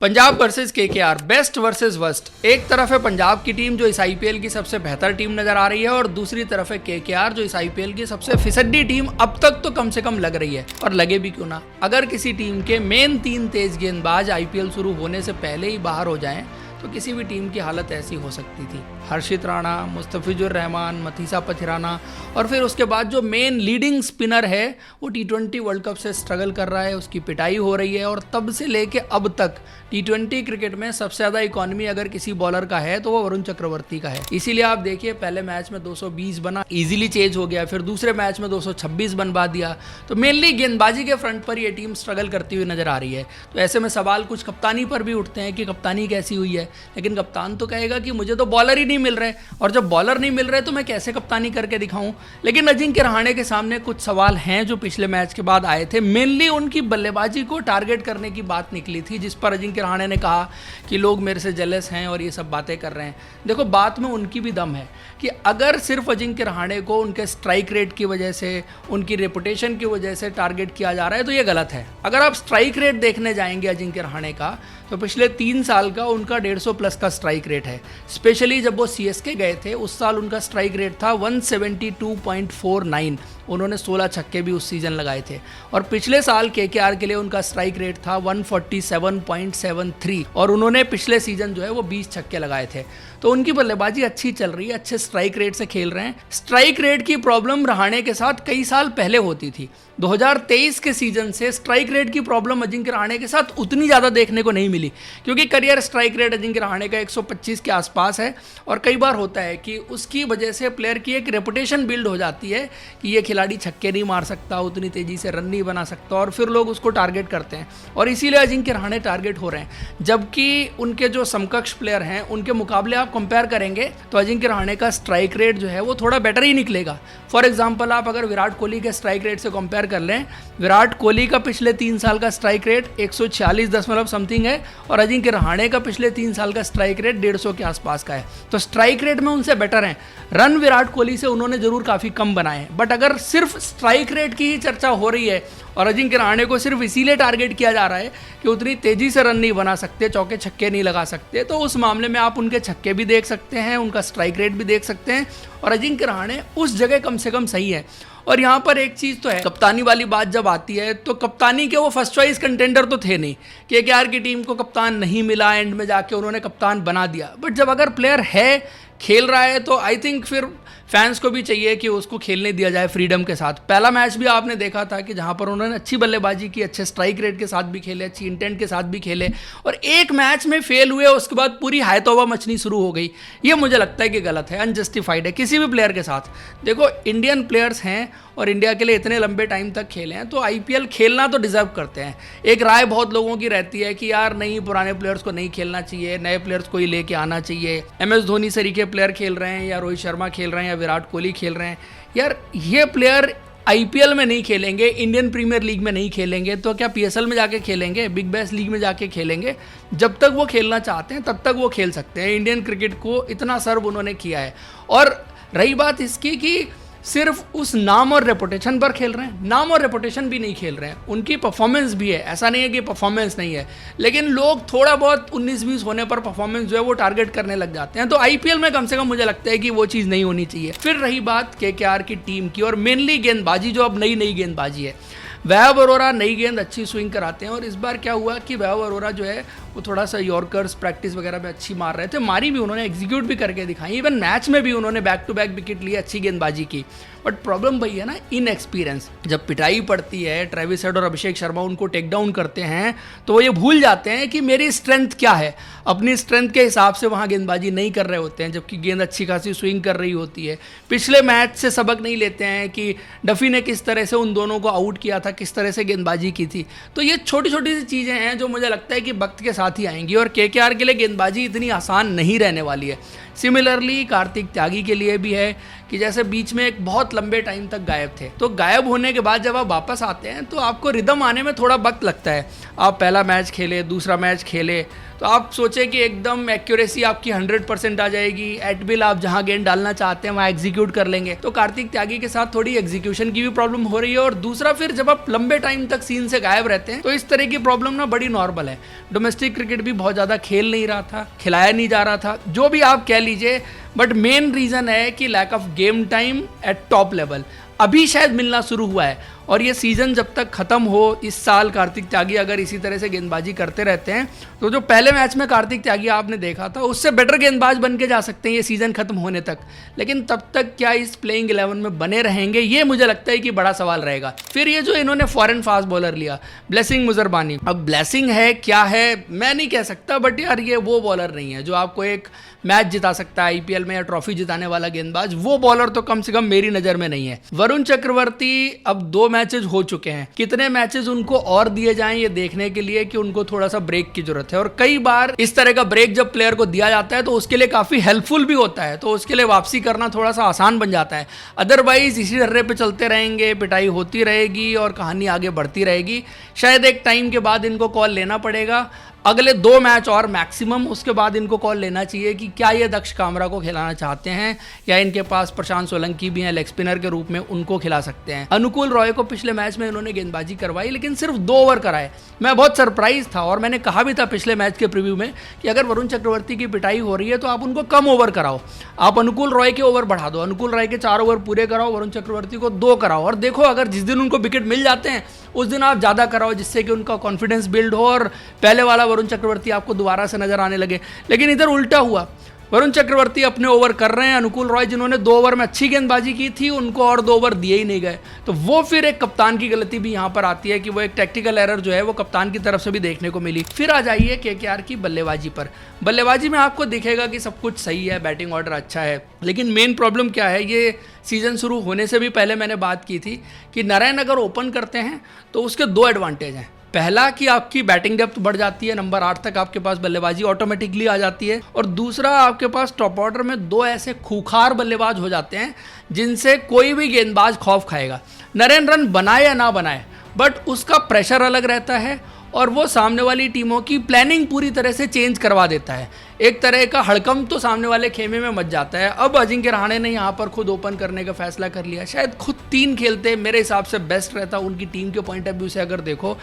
Punjab versus KKR, best versus worst. एक तरफ है पंजाब की टीम जो इस आईपीएल की सबसे बेहतर टीम नजर आ रही है और दूसरी तरफ है केकेआर जो इस आईपीएल की सबसे फिसड्डी टीम अब तक तो कम से कम लग रही है। और लगे भी क्यों ना, अगर किसी टीम के मेन 3 तेज गेंदबाज आईपीएल शुरू होने से पहले ही बाहर हो जाएं तो किसी भी टीम की हालत ऐसी हो सकती थी। हर्षित राणा, मुस्तफिजुर रहमान, मथीसा पथिराना और फिर उसके बाद जो मेन लीडिंग स्पिनर है वो टी20 वर्ल्ड कप से स्ट्रगल कर रहा है, उसकी पिटाई हो रही है। और तब से लेके अब तक टी20 क्रिकेट में सबसे ज़्यादा इकोनॉमी अगर किसी बॉलर का है तो वो वरुण चक्रवर्ती का है। इसीलिए आप देखिए, पहले मैच में 220 बना, इजीली चेंज हो गया, फिर दूसरे मैच में 226 बनवा दिया। तो मेनली गेंदबाजी के फ्रंट पर ये टीम स्ट्रगल करती हुई नजर आ रही है। तो ऐसे में सवाल कुछ कप्तानी पर भी उठते हैं कि कप्तानी कैसी हुई है, लेकिन कप्तान तो कहेगा कि मुझे तो बॉलर ही नहीं मिल रहे, और जब बॉलर नहीं मिल रहे तो मैं कैसे कप्तानी करके दिखाऊं। लेकिन अजिंक्य रहाणे के सामने कुछ सवाल हैं जो पिछले मैच के बाद आए थे। मेनली उनकी बल्लेबाजी को टारगेट करने की बात निकली थी, जिस पर अजिंक्य रहाणे ने कहा कि लोग मेरे से जेलस हैं और ये सब बातें कर रहे हैं। देखो, बात में उनकी भी दम है कि अगर सिर्फ अजिंक्य रहाणे को उनके स्ट्राइक रेट की वजह से, उनकी रेपुटेशन की वजह से टारगेट किया जा रहा है तो ये गलत है। अगर आप स्ट्राइक रेट देखने जाएंगे अजिंक्य रहाणे का, तो पिछले 3 साल का उनका 150 प्लस का स्ट्राइक रेट है। स्पेशली जब वो सीएसके गए थे उस साल उनका स्ट्राइक रेट था 172.49। उन्होंने 16 छक्के भी उस सीजन लगाए थे। और पिछले साल केकेआर के लिए उनका स्ट्राइक रेट था 147.73 और उन्होंने पिछले सीजन जो है वो 20 छक्के लगाए थे। तो उनकी बल्लेबाजी अच्छी चल रही है, अच्छे स्ट्राइक रेट से खेल रहे हैं। स्ट्राइक रेट की प्रॉब्लम रहाणे के साथ कई साल पहले होती थी। 2023 के सीजन से स्ट्राइक रेट की प्रॉब्लम अजिंक्य रहाणे के साथ उतनी ज़्यादा देखने को नहीं मिली, क्योंकि career strike rate Ajinkya Rahane का 125 के आसपास है। और कई बार होता है कि उसकी वजह से प्लेयर की एक रेपुटेशन बिल्ड हो जाती है कि ये खिलाड़ी छक्के नहीं मार सकता, उतनी तेज़ी से रन नहीं बना सकता, और फिर लोग उसको टारगेट करते हैं और इसीलिए अजिंक्य रहाणे टारगेट हो रहे हैं। जबकि उनके जो समकक्ष प्लेयर हैं उनके मुकाबले आप कंपेयर करेंगे तो अजिंक्य रहाणे का स्ट्राइक रेट जो है वो थोड़ा बेटर ही निकलेगा। फॉर एग्जाम्पल, आप अगर विराट कोहली के स्ट्राइक रेट से कंपेयर कर लें, विराट कोहली का पिछले 3 साल का स्ट्राइक रेट 146 समथिंग है और अजिंक्य रहाणे का पिछले 3 साल का स्ट्राइक रेट 150 के आसपास का है। तो स्ट्राइक रेट में उनसे बेटर हैं। रन विराट कोहली से उन्होंने जरूर काफ़ी कम बनाए हैं, बट अगर सिर्फ स्ट्राइक रेट की ही चर्चा हो रही है और अजिंक्य रहाणे को सिर्फ इसीलिए टारगेट किया जा रहा है कि उतनी तेज़ी से रन नहीं बना सकते, चौके छक्के नहीं लगा सकते, तो उस मामले में आप उनके छक्के भी देख सकते हैं, उनका स्ट्राइक रेट भी देख सकते हैं और अजिंक्य रहाणे उस जगह कम से कम सही है। और यहाँ पर एक चीज़ तो है, कप्तानी वाली बात जब आती है तो कप्तानी के वो फर्स्ट चॉइस कंटेंडर तो थे नहीं। केकेआर की टीम को कप्तान नहीं मिला, एंड में जाके उन्होंने कप्तान बना दिया। बट जब अगर प्लेयर है, खेल रहा है, तो आई थिंक फिर फैंस को भी चाहिए कि उसको खेलने दिया जाए फ्रीडम के साथ। पहला मैच भी आपने देखा था कि जहाँ पर उन्होंने अच्छी बल्लेबाजी की, अच्छे स्ट्राइक रेट के साथ भी खेले, अच्छी इंटेंट के साथ भी खेले, और एक मैच में फेल हुए, उसके बाद पूरी हाय तौबा मचनी शुरू हो गई। ये मुझे लगता है कि गलत है, अनजस्टिफाइड है किसी भी प्लेयर के साथ। देखो, इंडियन प्लेयर्स हैं और इंडिया के लिए इतने लंबे टाइम तक खेले हैं तो आईपीएल खेलना तो डिजर्व करते हैं। एक राय बहुत लोगों की रहती है कि यार नहीं, पुराने प्लेयर्स को नहीं खेलना चाहिए, नए प्लेयर्स को ही लेके आना चाहिए। MS धोनी सरीके प्लेयर खेल रहे हैं, या रोहित शर्मा खेल रहे हैं, या विराट कोहली खेल रहे हैं। यार, ये प्लेयर आईपीएल में नहीं खेलेंगे, इंडियन प्रीमियर लीग में नहीं खेलेंगे, तो क्या पीएसएल में जाके खेलेंगे, बिग बैश लीग में जाके खेलेंगे? जब तक वो खेलना चाहते हैं तब तक वो खेल सकते हैं। इंडियन क्रिकेट को इतना सर्व उन्होंने किया है। और रही बात इसकी कि सिर्फ उस नाम और रेपुटेशन पर खेल रहे हैं, नाम और रेपुटेशन भी नहीं खेल रहे हैं, उनकी परफॉर्मेंस भी है। ऐसा नहीं है कि परफॉर्मेंस नहीं है, लेकिन लोग थोड़ा बहुत 19-20 होने पर परफॉर्मेंस जो है वो टारगेट करने लग जाते हैं। तो आईपीएल में कम से कम मुझे लगता है कि वो चीज़ नहीं होनी चाहिए। फिर रही बात केकेआर की टीम की और मेनली गेंदबाजी, जो अब नई गेंदबाजी है। वैभव अरोरा नई गेंद अच्छी स्विंग कराते हैं और इस बार क्या हुआ कि वैभव अरोरा जो है वो थोड़ा सा यॉर्कर्स प्रैक्टिस वगैरह में अच्छी मार रहे थे, मारी भी उन्होंने, एग्जीक्यूट भी करके दिखाई। इवन मैच में भी उन्होंने बैक टू बैक विकेट लिए, अच्छी गेंदबाजी की। बट प्रॉब्लम वही है ना, इनएक्सपीरियंस। जब पिटाई पड़ती है, ट्रेविस हेड और अभिषेक शर्मा उनको टेक डाउन करते हैं तो वो ये भूल जाते हैं कि मेरी स्ट्रेंथ क्या है। अपनी स्ट्रेंथ के हिसाब से वहाँ गेंदबाजी नहीं कर रहे होते हैं, जबकि गेंद अच्छी खासी स्विंग कर रही होती है। पिछले मैच से सबक नहीं लेते हैं कि डफी ने किस तरह से उन दोनों को आउट किया था, किस तरह से गेंदबाजी की थी। तो ये छोटी छोटी सी चीज़ें हैं जो मुझे लगता है कि वक्त के साथ ही आएंगी और केकेआर के लिए गेंदबाजी इतनी आसान नहीं रहने वाली है। सिमिलरली कार्तिक त्यागी के लिए भी है कि जैसे बीच में एक बहुत लंबे टाइम तक गायब थे। तो गायब होने के बाद जब आप वापस आते हैं तो आपको रिदम आने में थोड़ा वक्त लगता है। आप पहला मैच खेले, दूसरा मैच खेले, तो आप सोचे कि एकदम एक्यूरेसी आपकी 100% आ जाएगी, एट विल आप जहां गेंद डालना चाहते हैं वहां एग्जीक्यूट कर लेंगे। तो कार्तिक त्यागी के साथ थोड़ी एग्जीक्यूशन की भी प्रॉब्लम हो रही है। और दूसरा, फिर जब आप लंबे टाइम तक सीन से गायब रहते हैं तो इस तरह की प्रॉब्लम ना बड़ी नॉर्मल है। डोमेस्टिक क्रिकेट भी बहुत ज़्यादा खेल नहीं रहा था, खिलाया नहीं जा रहा था, जो भी आप कह लीजिए, बट मेन रीज़न है कि lack of game time at top level अभी शायद मिलना शुरू हुआ है। और ये सीज़न जब तक ख़त्म हो, इस साल कार्तिक त्यागी अगर इसी तरह से गेंदबाजी करते रहते हैं तो जो पहले मैच में कार्तिक त्यागी आपने देखा था उससे बेटर गेंदबाज बन के जा सकते हैं ये सीज़न ख़त्म होने तक। लेकिन तब तक क्या इस प्लेइंग 11 में बने रहेंगे, ये मुझे लगता है कि बड़ा सवाल रहेगा। फिर ये जो इन्होंने फॉरेन फास्ट बॉलर लिया, ब्लेसिंग मुजरबानी, अब ब्लेसिंग है क्या है मैं नहीं कह सकता, बट यार ये वो बॉलर नहीं है जो आपको एक मैच जिता सकता है आईपीएल में या ट्रॉफी जिताने वाला गेंदबाज। वो बॉलर तो कम से कम मेरी नज़र में नहीं है। वरुण चक्रवर्ती अब 2 मैचेस हो चुके हैं, कितने मैचेस उनको और दिए जाएं ये देखने के लिए कि उनको थोड़ा सा ब्रेक की जरूरत है। और कई बार इस तरह का ब्रेक जब प्लेयर को दिया जाता है तो उसके लिए काफी हेल्पफुल भी होता है, तो उसके लिए वापसी करना थोड़ा सा आसान बन जाता है। अदरवाइज इसी डर्रे पे चलते रहेंगे, पिटाई होती रहेगी और कहानी आगे बढ़ती रहेगी। शायद एक टाइम के बाद इनको कॉल लेना पड़ेगा, अगले 2 मैच और मैक्सिमम, उसके बाद इनको कॉल लेना चाहिए कि क्या ये दक्ष कामरा को खिलाना चाहते हैं या इनके पास प्रशांत सोलंकी भी हैं लेग स्पिनर के रूप में, उनको खिला सकते हैं। अनुकूल रॉय को पिछले मैच में इन्होंने गेंदबाजी करवाई लेकिन सिर्फ 2 ओवर कराए। मैं बहुत सरप्राइज था और मैंने कहा भी था पिछले मैच के प्रीव्यू में कि अगर वरुण चक्रवर्ती की पिटाई हो रही है तो आप उनको कम ओवर कराओ, आप अनुकूल रॉय के ओवर बढ़ा दो, अनुकूल रॉय के 4 ओवर पूरे कराओ, वरुण चक्रवर्ती को 2 कराओ। और देखो अगर जिस दिन उनको विकेट मिल जाते हैं उस दिन आप ज़्यादा कराओ, जिससे कि उनका कॉन्फिडेंस बिल्ड हो और पहले वाला वरुण चक्रवर्ती आपको दोबारा से नजर आने लगे। लेकिन इधर उल्टा हुआ, वरुण चक्रवर्ती अपने ओवर कर रहे हैं, अनुकूल रॉय जिन्होंने 2 ओवर में अच्छी गेंदबाजी की थी उनको और 2 ओवर दिए ही नहीं गए। तो वो फिर एक कप्तान की गलती भी यहाँ पर आती है कि वो एक टैक्टिकल एरर जो है वो कप्तान की तरफ से भी देखने को मिली। फिर आ जाइए केकेआर की बल्लेबाजी पर। बल्लेबाजी में आपको दिखेगा कि सब कुछ सही है, बैटिंग ऑर्डर अच्छा है, लेकिन मेन प्रॉब्लम क्या है, ये सीजन शुरू होने से भी पहले मैंने बात की थी कि नारायण अगर ओपन करते हैं तो उसके 2 एडवांटेज हैं। पहला कि आपकी बैटिंग डेप्थ बढ़ जाती है, नंबर 8 तक आपके पास बल्लेबाजी ऑटोमेटिकली आ जाती है। और दूसरा, आपके पास टॉप ऑर्डर में 2 ऐसे खूंखार बल्लेबाज हो जाते हैं जिनसे कोई भी गेंदबाज खौफ खाएगा। नरेन रन बनाए या ना बनाए, बट उसका प्रेशर अलग रहता है और वो सामने वाली टीमों की प्लानिंग पूरी तरह से चेंज करवा देता है। एक तरह का हड़कंप तो सामने वाले खेमे में मच जाता है। अब अजिंक्य रहाणे ने यहाँ पर खुद ओपन करने का फैसला कर लिया। शायद खुद 3 खेलते मेरे हिसाब से बेस्ट रहता उनकी टीम के पॉइंट ऑफ व्यू से अगर देखो,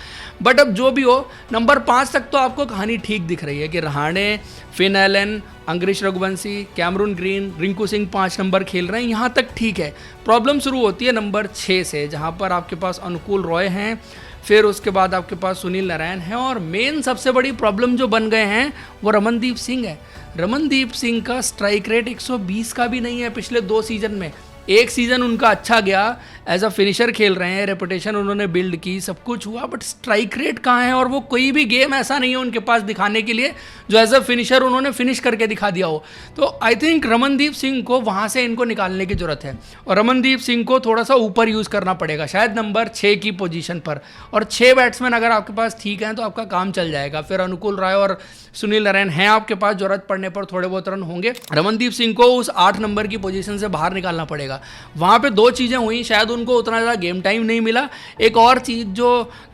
बट अब जो भी हो, नंबर 5 तक तो आपको कहानी ठीक दिख रही है कि Rahane, Finn Allen, Angkrish Raghuvanshi, Cameron Green, Rinku Singh 5 number खेल रहे हैं, यहाँ तक ठीक है। प्रॉब्लम शुरू होती है नंबर 6 से, जहाँ पर आपके पास अनुकूल रॉय हैं, फिर उसके बाद आपके पास सुनील नारायण है और मेन सबसे बड़ी प्रॉब्लम जो बन गए हैं वो रमनदीप सिंह है। रमनदीप सिंह का स्ट्राइक रेट 120 का भी नहीं है पिछले 2 सीजन में। एक सीजन उनका अच्छा गया, एज अ फिनिशर खेल रहे हैं, रेपुटेशन उन्होंने बिल्ड की, सब कुछ हुआ, बट स्ट्राइक रेट कहाँ है? और वो कोई भी गेम ऐसा नहीं है उनके पास दिखाने के लिए जो एज अ फिनिशर उन्होंने फिनिश करके दिखा दिया हो। तो आई थिंक रमनदीप सिंह को वहाँ से इनको निकालने की जरूरत है और रमनदीप सिंह को थोड़ा सा ऊपर यूज़ करना पड़ेगा, शायद नंबर 6 की पोजीशन पर। और 6 बैट्समैन अगर आपके पास ठीक हैं तो आपका काम चल जाएगा। फिर अनुकूल राय और सुनील नारायण हैं आपके पास, जरूरत पड़ने पर थोड़े बहुत रन होंगे। रमनदीप सिंह को उस 8 नंबर की पोजीशन से बाहर निकालना पड़ेगा। वहाँ पे 2 चीज़ें हुई, शायद उनको उतना ज़्यादा गेम टाइम नहीं मिला। एक और चीज़ जो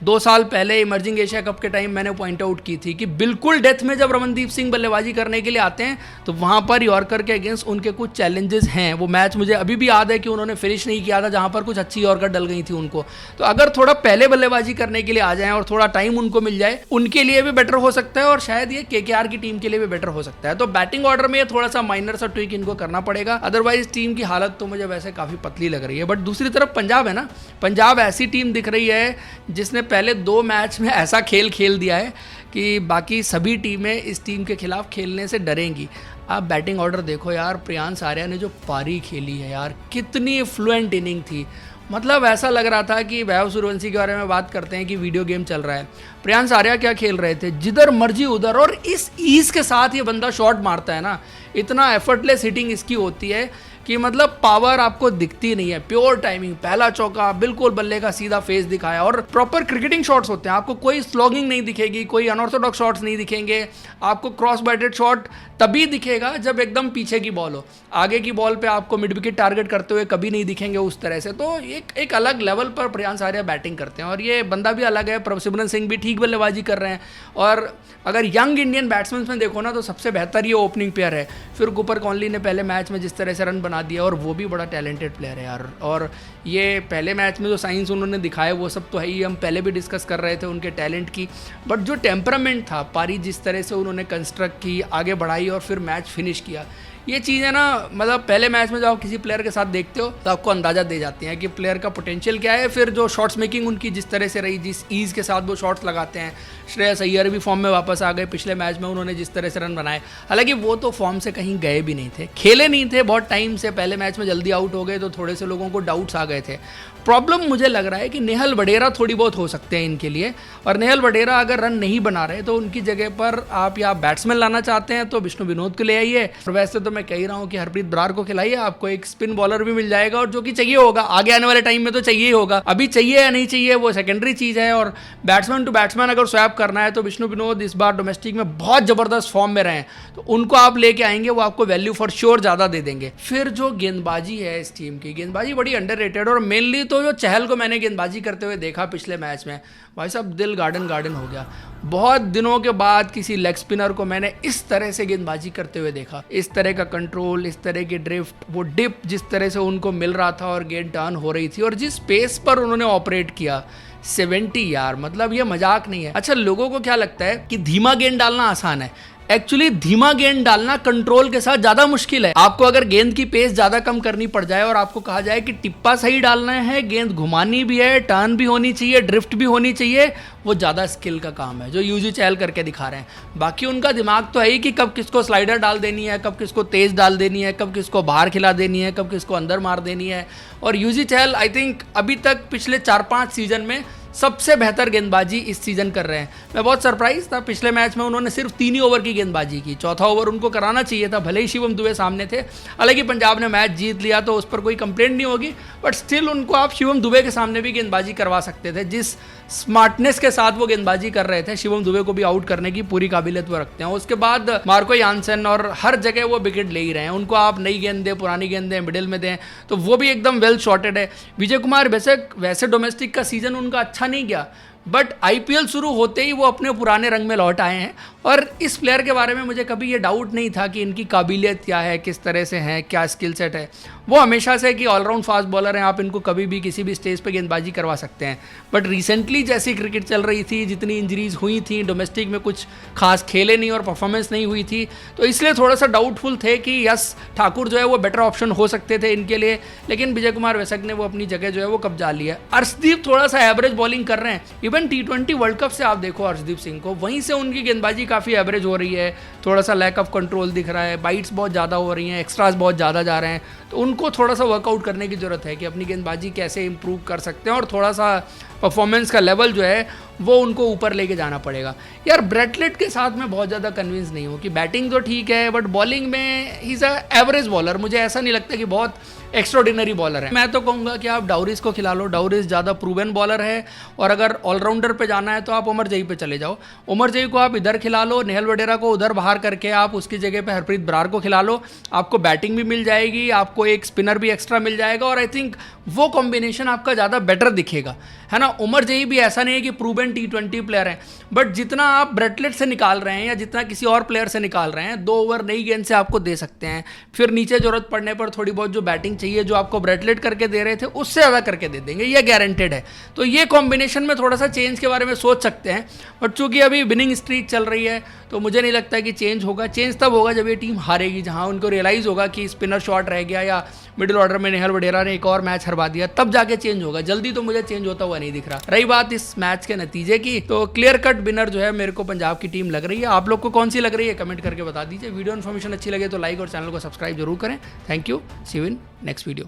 2 साल पहले इमर्जिंग एशिया कप के टाइम मैंने पॉइंट आउट की थी कि बिल्कुल डेथ में जब रमनदीप सिंह बल्लेबाजी करने के लिए आते हैं तो वहाँ पर यॉर्कर के अगेंस्ट उनके कुछ चैलेंजेस हैं। वो मैच मुझे अभी भी याद है कि उन्होंने फिनिश नहीं किया था जहाँ पर कुछ अच्छी यॉर्कर डल गई थी उनको। तो अगर थोड़ा पहले बल्लेबाजी करने के लिए आ जाएं और थोड़ा टाइम उनको मिल जाए, उनके लिए भी बेटर हो सकता है और शायद ये केकेआर की टीम के लिए भी बेटर हो सकता है। तो बैटिंग ऑर्डर में थोड़ा सा माइनर सा ट्विक इनको करना पड़ेगा, अदरवाइज टीम की हालत तो मुझे वैसे काफ़ी पतली लग रही है। बट दूसरी तरफ पंजाब है ना, पंजाब ऐसी टीम दिख रही है जिसने पहले 2 मैच में ऐसा खेल दिया है कि बाकी सभी टीमें इस टीम के खिलाफ खेलने से डरेंगी। आप बैटिंग ऑर्डर देखो यार, प्रियांश आर्या ने जो पारी खेली है यार, कितनी फ्लुएंट इनिंग थी। मतलब ऐसा लग रहा था कि वैभव सूर्यवंशी के बारे में बात करते हैं कि वीडियो गेम चल रहा है। प्रियांश आर्या क्या खेल रहे थे, जिधर मर्जी उधर, और इस ईज के साथ ये बंदा शॉट मारता है ना, इतना एफर्टलेस हिटिंग इसकी होती है कि मतलब पावर आपको दिखती नहीं है, प्योर टाइमिंग, पहला चौका बिल्कुल बल्ले का सीधा फेस दिखाया और प्रॉपर क्रिकेटिंग शॉट्स होते हैं, आपको कोई स्लॉगिंग नहीं दिखेगी, कोई अनऑर्थोडॉक्स शॉट्स नहीं दिखेंगे, आपको क्रॉस बैटेड शॉट तभी दिखेगा जब एकदम पीछे की बॉल हो, आगे की बॉल पे आपको मिड विकेट टारगेट करते हुए कभी नहीं दिखेंगे उस तरह से। तो एक अलग लेवल पर प्रियांश आर्या बैटिंग करते हैं और ये बंदा भी अलग है, प्रभसिमरन सिंह भी ठीक बल्लेबाजी कर रहे हैं। और अगर यंग इंडियन बैट्समैन में देखो ना तो सबसे बेहतर ये ओपनिंग पेयर है। फिर कूपर कॉनली ने पहले मैच में जिस तरह से रन बना दिया और वो भी बड़ा टैलेंटेड प्लेयर है यार। और ये पहले मैच में जो साइंस उन्होंने दिखाए वो सब तो है ही, हम पहले भी डिस्कस कर रहे थे उनके टैलेंट की, बट जो टेम्परामेंट था, पारी जिस तरह से उन्होंने कंस्ट्रक्ट की, आगे बढ़ाई और फिर मैच फिनिश किया, ये चीज़ है ना, मतलब पहले मैच में जब आप किसी प्लेयर के साथ देखते हो तो आपको अंदाजा दे जाती है कि प्लेयर का पोटेंशियल क्या है। फिर जो शॉट्स मेकिंग उनकी जिस तरह से रही, जिस ईज़ के साथ वो शॉट्स लगाते हैं, श्रेयस अय्यर भी फॉर्म में वापस आ गए, पिछले मैच में उन्होंने जिस तरह से रन बनाए, हालांकि वो तो फॉर्म से कहीं गए भी नहीं थे, खेले नहीं थे बहुत टाइम से, पहले मैच में जल्दी आउट हो गए तो थोड़े से लोगों को डाउट्स आ गए थे। प्रॉब्लम मुझे लग रहा है कि नेहल वडेरा थोड़ी बहुत हो सकते हैं इनके लिए, और नेहल वडेरा अगर रन नहीं बना रहे तो उनकी जगह पर आप या बैट्समैन लाना चाहते हैं तो विष्णु विनोद को ले आइए, और वैसे तो मैं कह ही रहा हूँ कि हरप्रीत बरार को खिलाइए, आपको एक स्पिन बॉलर भी मिल जाएगा, और जो कि चाहिए होगा आगे आने वाले टाइम में, तो चाहिए ही होगा, अभी चाहिए या नहीं चाहिए वो सेकेंडरी चीज़ है। और बैट्समैन टू बैट्समैन अगर स्वैप करना है तो विष्णु विनोद इस बार डोमेस्टिक में बहुत ज़बरदस्त फॉर्म में रहे हैं, तो उनको आप लेके आएंगे, वो आपको वैल्यू फॉर श्योर ज़्यादा दे देंगे। फिर जो गेंदबाजी है इस टीम की, गेंदबाजी बड़ी अंडररेटेड, और मेनली तो जो चहल को मैंने गेंदबाजी करते हुए देखा पिछले मैच में, भाई साहब दिल गार्डन गार्डन हो गया। बहुत दिनों के बाद किसी लेग स्पिनर को मैंने इस तरह से गेंदबाजी करते हुए देखा, इस तरह का कंट्रोल, इस तरह की ड्रिफ्ट, वो डिप जिस तरह से उनको मिल रहा था और गेंद टर्न हो रही थी, और जिस पेस पर उन्होंने ऑपरेट किया 70 यार, मतलब ये मजाक नहीं है। अच्छा, लोगों को क्या लगता है कि धीमा गेंद डालना आसान है, एक्चुअली धीमा गेंद डालना कंट्रोल के साथ ज्यादा मुश्किल है। आपको अगर गेंद की पेस ज्यादा कम करनी पड़ जाए और आपको कहा जाए कि टिप्पा सही डालना है, गेंद घुमानी भी है, टर्न भी होनी चाहिए, ड्रिफ्ट भी होनी चाहिए, वो ज्यादा स्किल का काम है जो यूजी चहल करके दिखा रहे हैं। बाकी उनका दिमाग तो है ही कि कब किसको स्लाइडर डाल देनी है, कब किसको तेज डाल देनी है, कब किसको बाहर खिला देनी है, कब किसको अंदर मार देनी है। और यूजी चहल आई थिंक अभी तक पिछले 4-5 सीजन में सबसे बेहतर गेंदबाजी इस सीजन कर रहे हैं। मैं बहुत सरप्राइज था, पिछले मैच में उन्होंने सिर्फ 3 ही ओवर की गेंदबाजी की, चौथा ओवर उनको कराना चाहिए था, भले ही शिवम दुबे सामने थे, हालांकि पंजाब ने मैच जीत लिया तो उस पर कोई कंप्लेंट नहीं होगी, बट स्टिल उनको आप शिवम दुबे के सामने भी गेंदबाजी करवा सकते थे। जिस स्मार्टनेस के साथ वो गेंदबाजी कर रहे थे, शिवम दुबे को भी आउट करने की पूरी काबिलियत वो रखते हैं। उसके बाद मार्को यानसन, और हर जगह वो विकेट ले ही रहे हैं, उनको आप नई गेंद दें, पुरानी गेंद दें, मिडिल में दें, तो वो भी एकदम वेल शॉटेड है। विजय कुमार वैसे डोमेस्टिक का सीजन उनका अच्छा नहीं गया, बट आईपीएल शुरू होते ही वो अपने पुराने रंग में लौट आए हैं। और इस प्लेयर के बारे में मुझे कभी ये डाउट नहीं था कि इनकी काबिलियत क्या है, किस तरह से है, क्या स्किल सेट है। वो हमेशा से कि ऑलराउंड फास्ट बॉलर हैं, आप इनको कभी भी किसी भी स्टेज पे गेंदबाजी करवा सकते हैं। बट रिसेंटली जैसी क्रिकेट चल रही थी, जितनी इंजरीज हुई थी, डोमेस्टिक में कुछ खास खेले नहीं और परफॉर्मेंस नहीं हुई थी, तो इसलिए थोड़ा सा डाउटफुल थे कि यस ठाकुर जो है वो बेटर ऑप्शन हो सकते थे इनके लिए, लेकिन विजय कुमार वैसक ने वो अपनी जगह जो है वो कब्जा लिया। अर्शदीप थोड़ा सा एवरेज बॉलिंग कर रहे हैं, इवन T20 वर्ल्ड कप से आप देखो अर्शदीप सिंह को, वहीं से उनकी गेंदबाजी काफ़ी एवरेज हो रही है, थोड़ा सा लैक ऑफ कंट्रोल दिख रहा है, बाइट्स बहुत ज़्यादा हो रही हैं, एक्स्ट्राज बहुत ज़्यादा जा रहे हैं, तो उनको थोड़ा सा वर्कआउट करने की ज़रूरत है कि अपनी गेंदबाजी कैसे इंप्रूव कर सकते हैं, और थोड़ा सा परफॉर्मेंस का लेवल जो है वो उनको ऊपर लेके जाना पड़ेगा। यार ब्रेटलेट के साथ मैं बहुत ज़्यादा कन्विंस नहीं हूँ कि बैटिंग तो ठीक है, बट बॉलिंग में he is a average bowler, मुझे ऐसा नहीं लगता कि बहुत एक्स्ट्राऑर्डिनरी बॉलर है। मैं तो कहूँगा कि आप डाउरिस को खिला लो, डाउरिस ज़्यादा प्रूवन बॉलर है, और अगर ऑलराउंडर पे जाना है तो आप उमर जई पे चले जाओ, उमर जई को आप इधर खिला लो, नेहल वडेरा को उधर बाहर करके आप उसकी जगह पे हरप्रीत बरार को खिला लो, आपको बैटिंग भी मिल जाएगी, आपको एक स्पिनर भी एक्स्ट्रा मिल जाएगा, और आई थिंक वो कॉम्बिनेशन आपका ज़्यादा बेटर दिखेगा, है ना। उमर जई भी ऐसा नहीं है कि प्रूवन T20 प्लेयर हैं, बट जितना आप ब्रेटलेट से निकाल रहे हैं या जितना किसी और प्लेयर से निकाल रहे हैं, 2 ओवर नई गेंद से आपको दे सकते हैं, फिर नीचे जरूरत पड़ने पर थोड़ी बहुत जो बैटिंग चाहिए जो आपको ब्रेटलेट करके दे रहे थे उससे ज़्यादा करके दे देंगे, ये गारंटेड है। तो ये कॉम्बिनेशन में थोड़ा सा चेंज के बारे में सोच सकते हैं, बट चूंकि अभी विनिंग स्ट्रीक चल रही है तो मुझे नहीं लगता कि चेंज होगा। चेंज तब होगा जब ये टीम हारेगी, जहां उनको रियलाइज़ होगा कि स्पिनर शॉट रह गया या मिडिल ऑर्डर में नेहल वडेरा ने एक और मैच हरवा दिया, तब जाके चेंज होगा। जल्दी तो मुझे चेंज होता हुआ नहीं दिख रहा। रही बात इस मैच के नतीजे की, तो क्लियर कट विनर जो है मेरे को पंजाब की टीम लग रही है। आप लोग को कौन सी लग रही है कमेंट करके बता दीजिए। वीडियो इन्फॉर्मेशन अच्छी लगे तो लाइक और चैनल को सब्सक्राइब जरूर करें। Thank you, see you in next video.